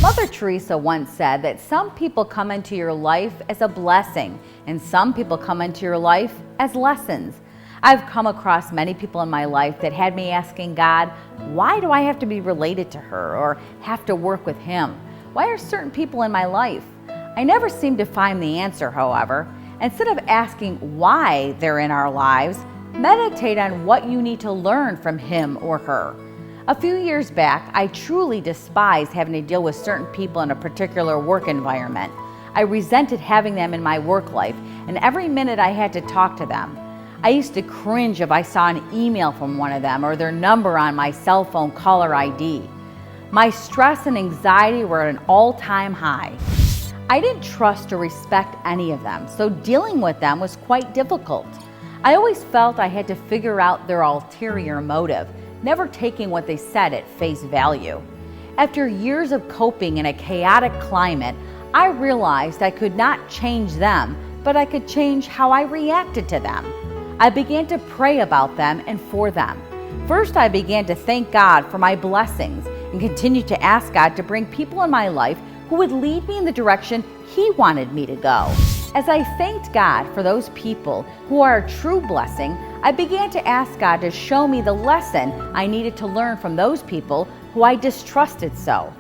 Mother Teresa once said that some people come into your life as a blessing and some people come into your life as lessons. I've come across many people in my life that had me asking God, why do I have to be related to her or have to work with him? Why are certain people in my life? I never seemed to find the answer, however. Instead of asking why they're in our lives, meditate on what you need to learn from him or her. A few years back, I truly despised having to deal with certain people in a particular work environment. I resented having them in my work life, and every minute I had to talk to them. I used to cringe if I saw an email from one of them or their number on my cell phone caller ID. My stress and anxiety were at an all-time high. I didn't trust or respect any of them, so dealing with them was quite difficult. I always felt I had to figure out their ulterior motive, never taking what they said at face value. After years of coping in a chaotic climate, I realized I could not change them, but I could change how I reacted to them. I began to pray about them and for them. First, I began to thank God for my blessings and continued to ask God to bring people in my life who would lead me in the direction he wanted me to go. As I thanked God for those people who are a true blessing, I began to ask God to show me the lesson I needed to learn from those people who I distrusted so.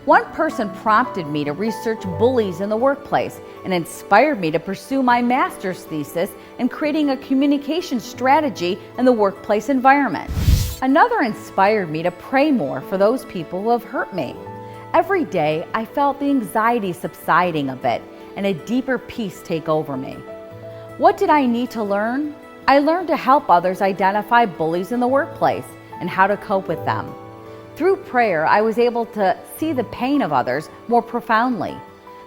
One person prompted me to research bullies in the workplace and inspired me to pursue my master's thesis in creating a communication strategy in the workplace environment. Another inspired me to pray more for those people who have hurt me. Every day, I felt the anxiety subsiding a bit and a deeper peace take over me. What did I need to learn? I learned to help others identify bullies in the workplace and how to cope with them. Through prayer, I was able to see the pain of others more profoundly.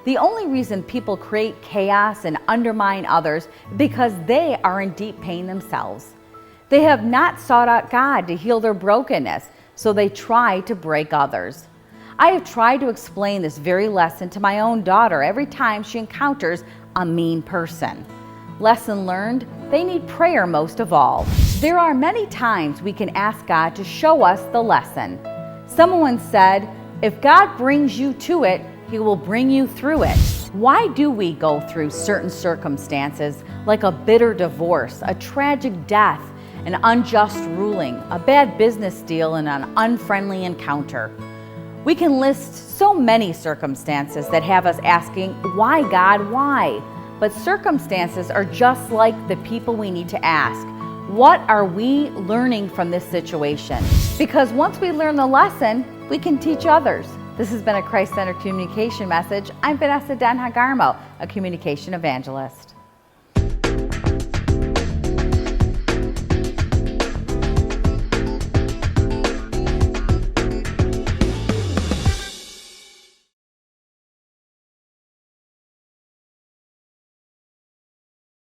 The only reason people create chaos and undermine others is because they are in deep pain themselves. They have not sought out God to heal their brokenness, so they try to break others. I have tried to explain this very lesson to my own daughter every time she encounters a mean person. Lesson learned, they need prayer most of all. There are many times we can ask God to show us the lesson. Someone said, if God brings you to it, he will bring you through it. Why do we go through certain circumstances like a bitter divorce, a tragic death, an unjust ruling, a bad business deal, and an unfriendly encounter? We can list so many circumstances that have us asking, why God, why? But circumstances are just like the people we need to ask. What are we learning from this situation? Because once we learn the lesson, we can teach others. This has been a Christ-centered communication message. I'm Vanessa Denha Garmo, a communication evangelist.